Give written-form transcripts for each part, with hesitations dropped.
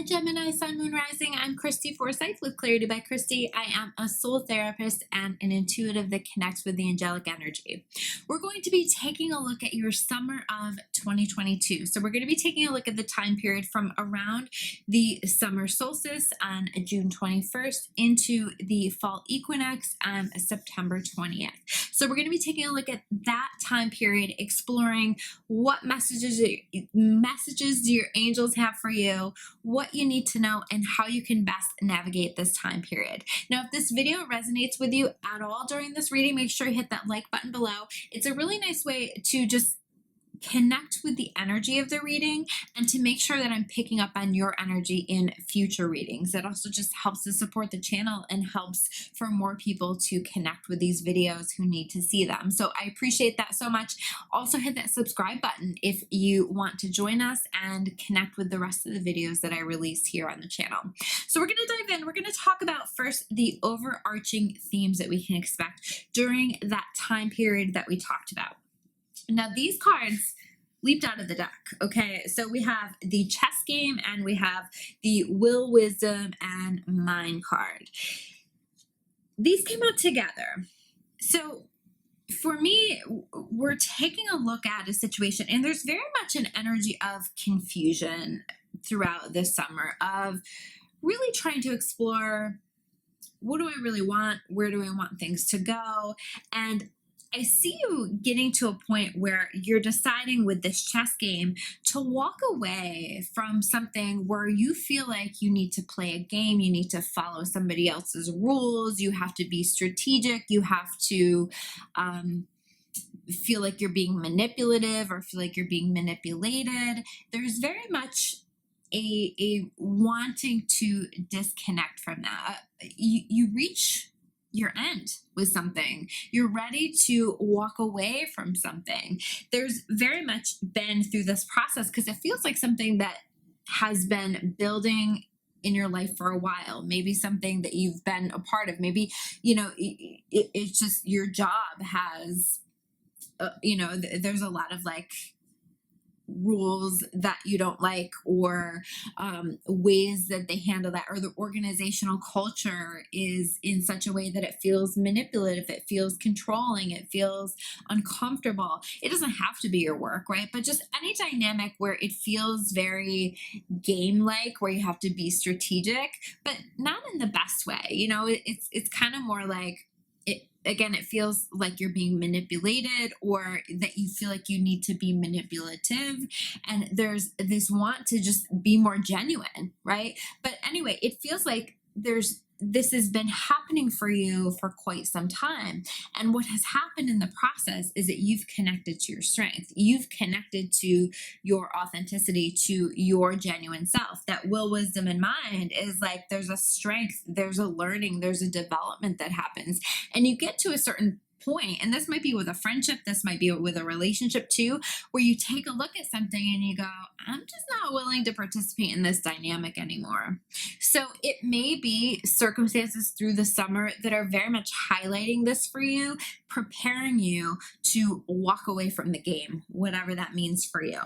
Gemini, Sun, Moon, Rising. I'm Christy Forsyth with Clarity by Christy. I am a soul therapist and an intuitive that connects with the angelic energy. We're going to be taking a look at your summer of 2022. So we're going to be taking a look at the time period from around the summer solstice on June 21st into the fall equinox on September 20th. So we're going to be taking a look at that time period, exploring what messages do your angels have for you, what you need to know, and how you can best navigate this time period. Now, if this video resonates with you at all during this reading, make sure you hit that like button below. It's a really nice way to just connect with the energy of the reading and to make sure that I'm picking up on your energy in future readings. It also just helps to support the channel and helps for more people to connect with these videos who need to see them. So I appreciate that so much. Also hit that subscribe button if you want to join us and connect with the rest of the videos that I release here on the channel. So we're going to dive in. We're going to talk about first the overarching themes that we can expect during that time period that we talked about. Now, these cards leaped out of the deck, okay? So we have the chess game and we have the will, wisdom, and mind card. These came out together. So for me, we're taking a look at a situation, and there's very much an energy of confusion throughout this summer, of really trying to explore, what do I really want? Where do I want things to go? And I see you getting to a point where you're deciding with this chess game to walk away from something where you feel like you need to play a game, you need to follow somebody else's rules, you have to be strategic, you have to feel like you're being manipulative or feel like you're being manipulated. There's very much a wanting to disconnect from that. You reach your end with something. You're ready to walk away from something. There's very much been through this process because it feels like something that has been building in your life for a while. Maybe something that you've been a part of. Maybe, it's just your job has, there's a lot of like rules that you don't like, or ways that they handle that, or the organizational culture is in such a way that it feels manipulative, it feels controlling, it feels uncomfortable. It doesn't have to be your work, right? But just any dynamic where it feels very game-like, where you have to be strategic, but not in the best way. It's kind of more like, it feels like you're being manipulated, or that you feel like you need to be manipulative. And there's this want to just be more genuine, right? But anyway, it feels like this has been happening for you for quite some time. And what has happened in the process is that you've connected to your strength. You've connected to your authenticity, to your genuine self. That will, wisdom, and mind is like, there's a strength, there's a learning, there's a development that happens. And you get to a certain point, and this might be with a friendship, this might be with a relationship too, where you take a look at something and you go, I'm just not willing to participate in this dynamic anymore. So it may be circumstances through the summer that are very much highlighting this for you, preparing you to walk away from the game, whatever that means for you.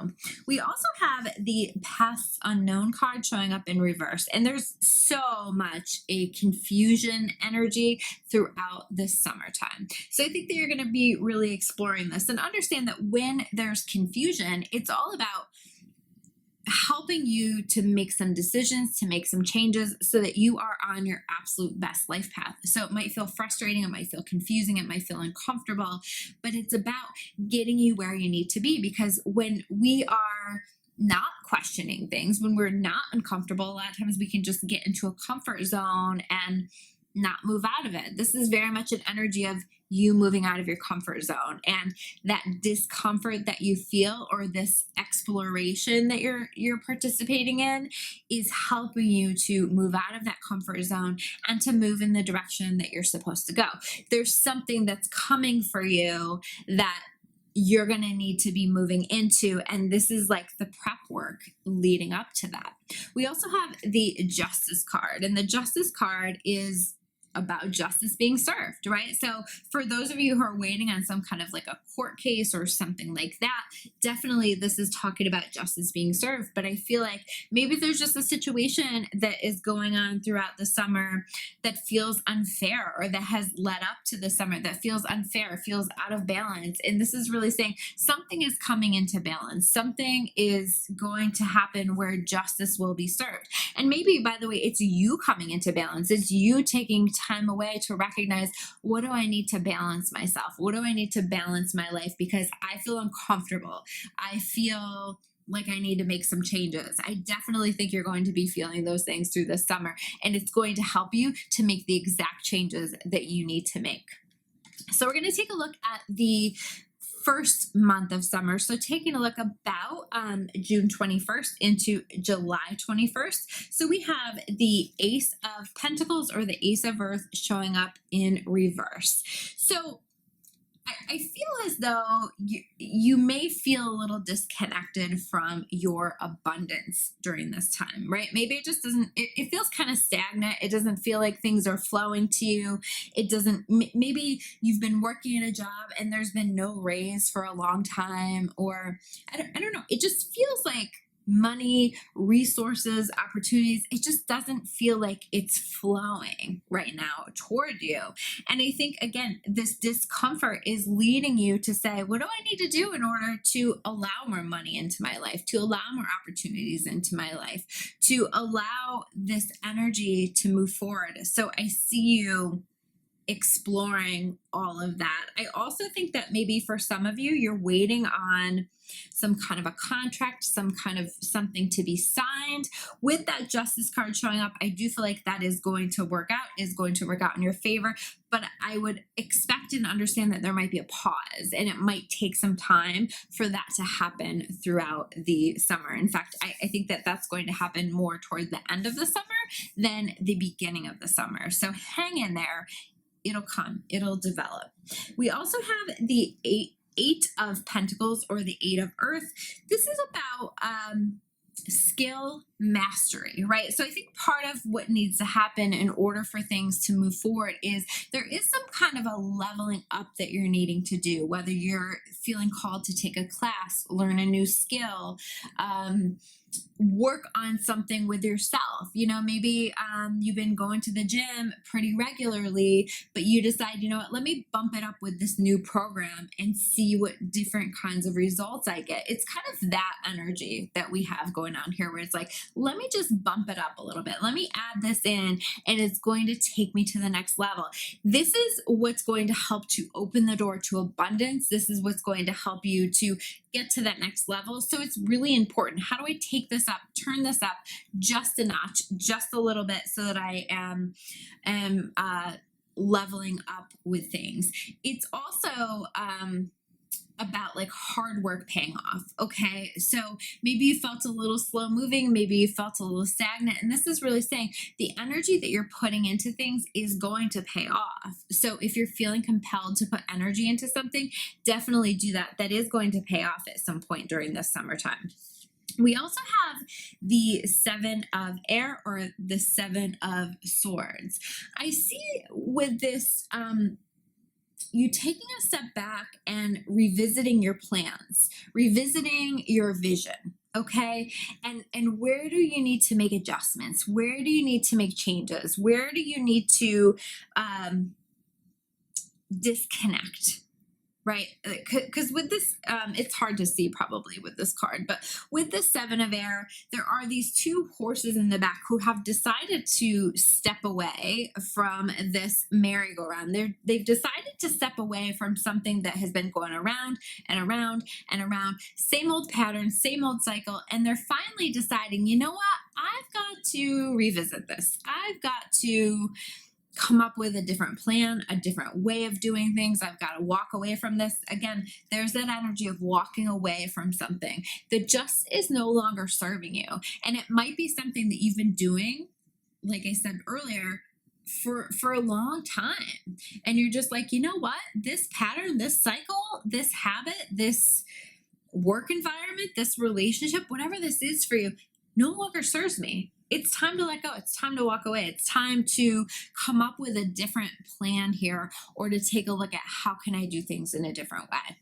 We also have the paths unknown card showing up in reverse, and there's so much a confusion energy throughout this summertime. So I think that you're going to be really exploring this, and understand that when there's confusion, it's all about helping you to make some decisions, to make some changes so that you are on your absolute best life path. So it might feel frustrating, it might feel confusing, it might feel uncomfortable, but it's about getting you where you need to be. Because when we are not questioning things, when we're not uncomfortable, a lot of times we can just get into a comfort zone and not move out of it. This is very much an energy of you moving out of your comfort zone, and that discomfort that you feel, or this exploration that you're participating in, is helping you to move out of that comfort zone and to move in the direction that you're supposed to go. There's something that's coming for you that you're going to need to be moving into, and this is like the prep work leading up to that. We also have the Justice card, and the Justice card is about justice being served, right? So for those of you who are waiting on some kind of like a court case or something like that, definitely this is talking about justice being served. But I feel like maybe there's just a situation that is going on throughout the summer that feels unfair, or that has led up to the summer that feels unfair, feels out of balance. And this is really saying something is coming into balance. Something is going to happen where justice will be served. And maybe, by the way, it's you coming into balance. It's you taking time away to recognize, what do I need to balance myself? What do I need to balance my life? Because I feel uncomfortable. I feel like I need to make some changes. I definitely think you're going to be feeling those things through this summer, and it's going to help you to make the exact changes that you need to make. So we're going to take a look at the first month of summer. So taking a look about June 21st into July 21st. So we have the Ace of Pentacles, or the Ace of Earth, showing up in reverse. So I feel as though you may feel a little disconnected from your abundance during this time, right? Maybe it just doesn't, it feels kind of stagnant. It doesn't feel like things are flowing to you. It doesn't, maybe you've been working at a job and there's been no raise for a long time, or I don't know. It just feels like money, resources, opportunities, it just doesn't feel like it's flowing right now toward you. And I think, again, this discomfort is leading you to say, what do I need to do in order to allow more money into my life, to allow more opportunities into my life, to allow this energy to move forward? So I see you exploring all of that. I also think that maybe for some of you, you're waiting on some kind of a contract, some kind of something to be signed. With that Justice card showing up, I do feel like that is going to work out, in your favor. But I would expect and understand that there might be a pause, and it might take some time for that to happen throughout the summer. In fact, I think that that's going to happen more toward the end of the summer than the beginning of the summer. So hang in there. It'll come, it'll develop. We also have the Eight of Pentacles, or the Eight of Earth. This is about skill mastery, right? So I think part of what needs to happen in order for things to move forward is there is some kind of a leveling up that you're needing to do, whether you're feeling called to take a class, learn a new skill, work on something with yourself. You know, maybe you've been going to the gym pretty regularly, but you decide, you know what, let me bump it up with this new program and see what different kinds of results I get. It's kind of that energy that we have going on here, where it's like, let me just bump it up a little bit. Let me add this in, and it's going to take me to the next level. This is what's going to help to open the door to abundance. This is what's going to help you to get to that next level. So it's really important. How do I take this up, turn this up just a notch, just a little bit, so that I am leveling up with things? It's also about like hard work paying off. Okay, so maybe you felt a little slow moving, maybe you felt a little stagnant, and this is really saying the energy that you're putting into things is going to pay off. So if you're feeling compelled to put energy into something, definitely do that. That is going to pay off at some point during this summertime. We also have the Seven of Air, or the Seven of Swords. I see with this you taking a step back and revisiting your plans, revisiting your vision. Okay, and where do you need to make adjustments? Where do you need to make changes? Where do you need to disconnect? Right? Because with this, it's hard to see probably with this card, but with the Seven of Air, there are these two horses in the back who have decided to step away from this merry-go-round. They've decided to step away from something that has been going around and around and around, same old pattern, same old cycle, and they're finally deciding, you know what? I've got to revisit this. I've got to come up with a different plan, a different way of doing things. I've got to walk away from this. Again, there's that energy of walking away from something that just is no longer serving you. And it might be something that you've been doing, like I said earlier, for a long time. And you're just like, you know what? This pattern, this cycle, this habit, this work environment, this relationship, whatever this is for you, no longer serves me. it's time to let go. It's time to walk away. It's time to come up with a different plan here, or to take a look at how can I do things in a different way.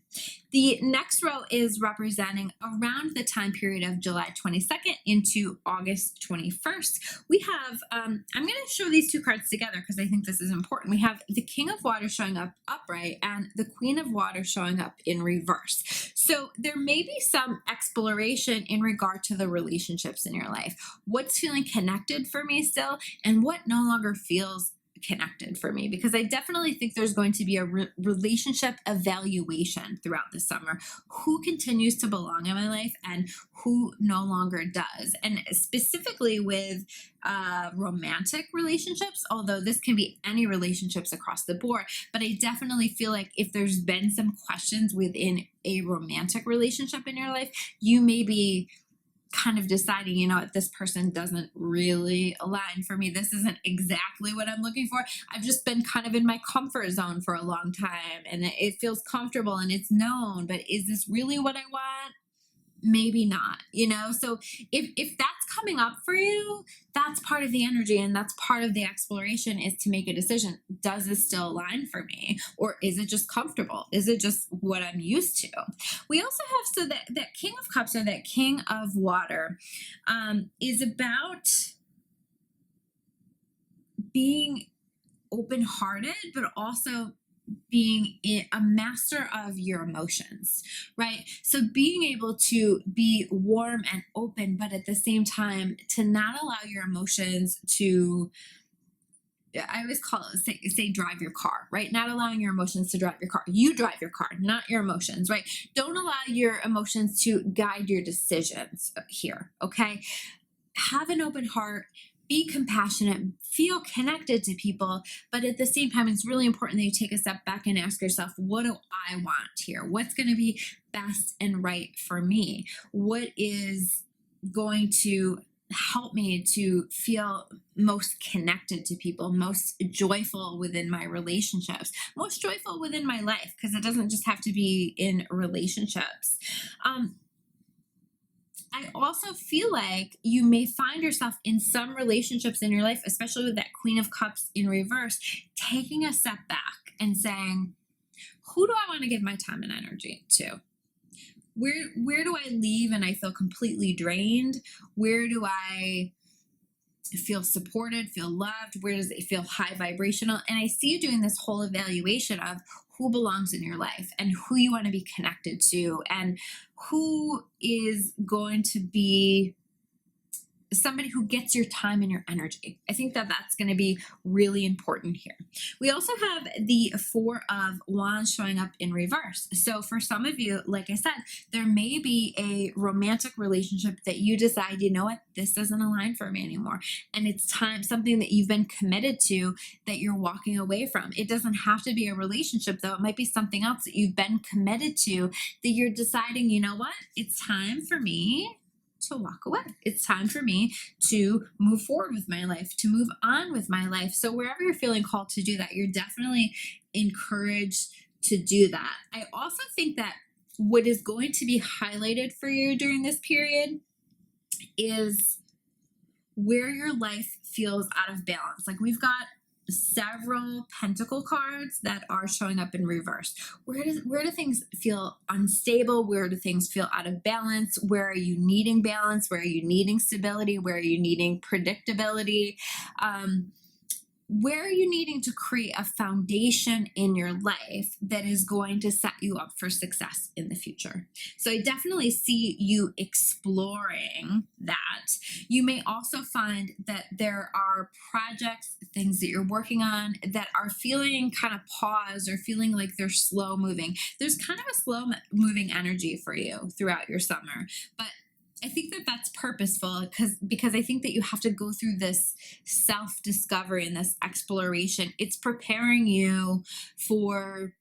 The next row is representing around the time period of July 22nd into August 21st. We have, I'm going to show these two cards together because I think this is important. We have the King of Water showing up upright and the Queen of Water showing up in reverse. So there may be some exploration in regard to the relationships in your life. What's feeling connected for me still, and what no longer feels connected for me, because I definitely think there's going to be a relationship evaluation throughout the summer. Who continues to belong in my life and who no longer does. And specifically with romantic relationships, although this can be any relationships across the board, but I definitely feel like if there's been some questions within a romantic relationship in your life, you may be kind of deciding, you know what, this person doesn't really align for me. This isn't exactly what I'm looking for. I've just been kind of in my comfort zone for a long time and it feels comfortable and it's known, but is this really what I want? Maybe not, you know? So if that's coming up for you, that's part of the energy and that's part of the exploration, is to make a decision. Does this still align for me? Or is it just comfortable? Is it just what I'm used to? We also have, so that King of Cups, or that King of Water, is about being open-hearted, but also being a master of your emotions, right? So being able to be warm and open, but at the same time to not allow your emotions to, I always call it, say drive your car, right? Not allowing your emotions to drive your car. You drive your car, not your emotions, right? Don't allow your emotions to guide your decisions here, okay? Have an open heart, be compassionate, feel connected to people, but at the same time, it's really important that you take a step back and ask yourself, what do I want here? What's going to be best and right for me? What is going to help me to feel most connected to people, most joyful within my relationships, most joyful within my life, because it doesn't just have to be in relationships. I also feel like you may find yourself in some relationships in your life, especially with that Queen of Cups in reverse, taking a step back and saying, who do I want to give my time and energy to? Where do I leave and I feel completely drained? Where do I feel supported, feel loved? Where does it feel high vibrational? And I see you doing this whole evaluation of who belongs in your life and who you want to be connected to and who is going to be somebody who gets your time and your energy. I think that that's going to be really important here. We also have the Four of Wands showing up in reverse. So for some of you, like I said, there may be a romantic relationship that you decide, you know what, this doesn't align for me anymore. And it's time, something that you've been committed to, that you're walking away from. It doesn't have to be a relationship though. It might be something else that you've been committed to, that you're deciding, you know what, it's time for me to walk away. It's time for me to move forward with my life, to move on with my life. So wherever you're feeling called to do that, you're definitely encouraged to do that. I also think that what is going to be highlighted for you during this period is where your life feels out of balance. Like we've got several pentacle cards that are showing up in reverse. Where do things feel unstable? Where do things feel out of balance? Where are you needing balance? Where are you needing stability? Where are you needing predictability? Where are you needing to create a foundation in your life that is going to set you up for success in the future? So I definitely see you exploring that. You may also find that there are projects, things that you're working on that are feeling kind of paused or feeling like they're slow moving. There's kind of a slow moving energy for you throughout your summer, but I think that that's purposeful because I think that you have to go through this self-discovery and this exploration. It's preparing you for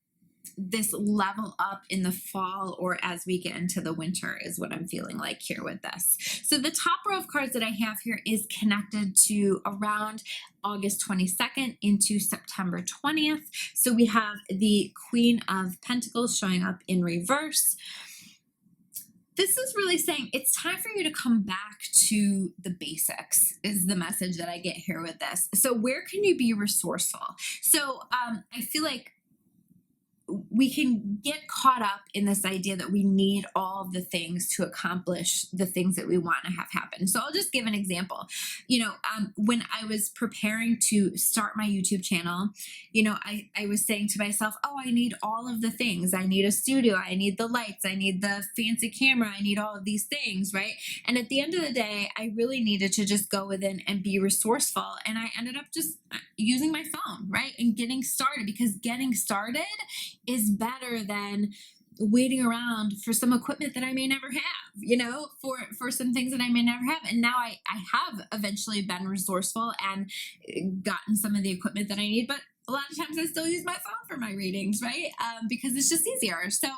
this level up in the fall or as we get into the winter is what I'm feeling like here with this. So the top row of cards that I have here is connected to around August 22nd into September 20th. So we have the Queen of Pentacles showing up in reverse. This is really saying it's time for you to come back to the basics, is the message that I get here with this. So, where can you be resourceful? So, I feel like we can get caught up in this idea that we need all of the things to accomplish the things that we want to have happen. So I'll just give an example. When I was preparing to start my YouTube channel, I was saying to myself, oh, I need all of the things. I need a studio. I need the lights. I need the fancy camera. I need all of these things, right? And at the end of the day, I really needed to just go within and be resourceful. And I ended up just using my phone, right? And getting started, because getting started is better than waiting around for some equipment that I may never have, for some things that I may never have. And now I have eventually been resourceful and gotten some of the equipment that I need, but a lot of times I still use my phone for my readings, right? Because it's just easier. So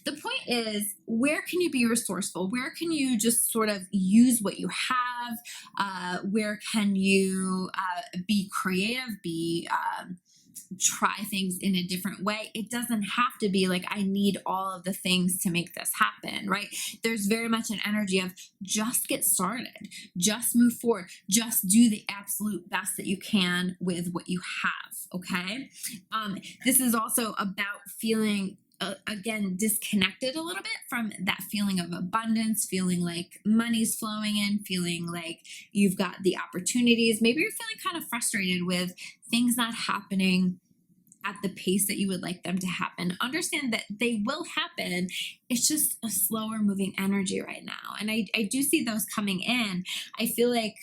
the point is, where can you be resourceful? Where can you just sort of use what you have? Where can you be creative, try things in a different way? It doesn't have to be like, I need all of the things to make this happen, right? There's very much an energy of just get started, just move forward, just do the absolute best that you can with what you have, okay? This is also about feeling again, disconnected a little bit from that feeling of abundance, feeling like money's flowing in, feeling like you've got the opportunities. Maybe you're feeling kind of frustrated with things not happening at the pace that you would like them to happen. Understand that they will happen. It's just a slower moving energy right now. And I do see those coming in. I feel like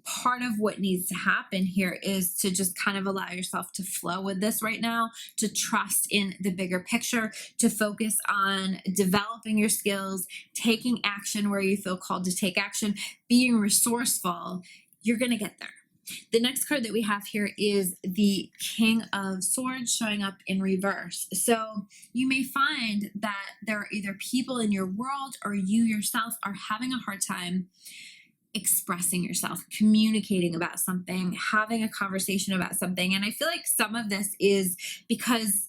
part of what needs to happen here is to just kind of allow yourself to flow with this right now, to trust in the bigger picture, to focus on developing your skills, taking action where you feel called to take action, being resourceful. You're going to get there. The next card that we have here is the King of Swords showing up in reverse. So you may find that there are either people in your world or you yourself are having a hard time expressing yourself, communicating about something, having a conversation about something. And I feel like some of this is because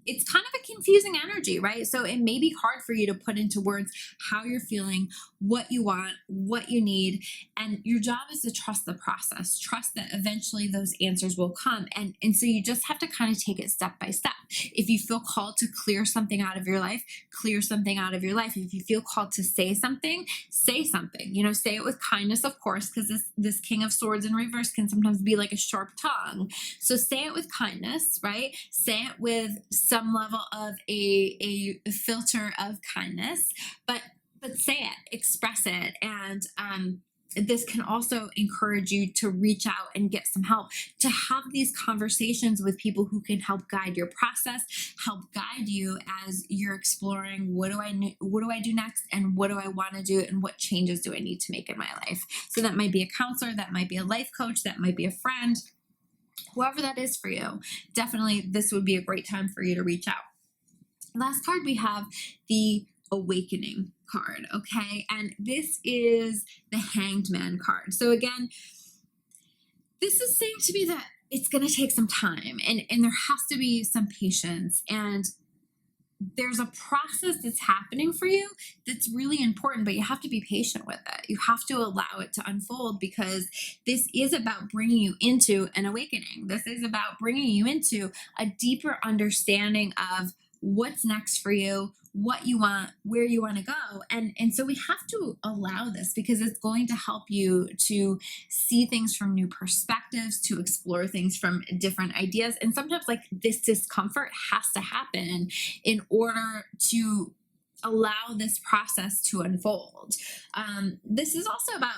it's kind of a confusing energy, right? So it may be hard for you to put into words how you're feeling, what you want, what you need. And your job is to trust the process, trust that eventually those answers will come. And so you just have to kind of take it step by step. If you feel called to clear something out of your life, clear something out of your life. If you feel called to say something, say something. Say it with kindness, of course, because this King of Swords in reverse can sometimes be like a sharp tongue. So say it with kindness, right? Say it with some level of a filter of kindness, but say it, express it. And this can also encourage you to reach out and get some help, to have these conversations with people who can help guide your process, help guide you as you're exploring what do I do next, and what do I want to do, and what changes do I need to make in my life. So that might be a counselor, that might be a life coach, that might be a friend. Whoever that is for you, definitely this would be a great time for you to reach out. Last card, we have the Awakening card, okay? And this is the Hanged Man card. So again, this is saying to me that it's going to take some time, and there has to be some patience, and there's a process that's happening for you that's really important, but you have to be patient with it. You have to allow it to unfold, because this is about bringing you into an awakening. This is about bringing you into a deeper understanding of what's next for you, what you want, where you want to go. And so we have to allow this, because it's going to help you to see things from new perspectives, to explore things from different ideas. And sometimes like this discomfort has to happen in order to allow this process to unfold. This is also about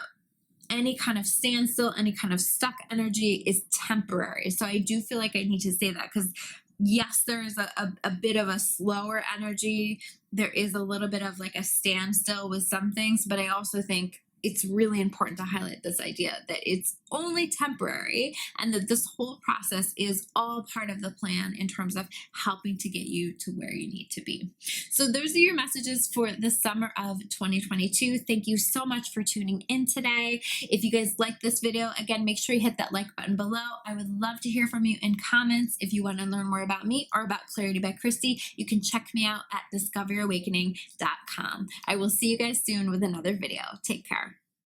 any kind of standstill, any kind of stuck energy is temporary. So I do feel like I need to say that, because yes, there is a bit of a slower energy. There is a little bit of like a standstill with some things, but I also think it's really important to highlight this idea that it's only temporary and that this whole process is all part of the plan in terms of helping to get you to where you need to be. So those are your messages for the summer of 2022. Thank you so much for tuning in today. If you guys like this video, again, make sure you hit that like button below. I would love to hear from you in comments. If you want to learn more about me or about Clarity by Christy, you can check me out at discoveryawakening.com. I will see you guys soon with another video. Take care.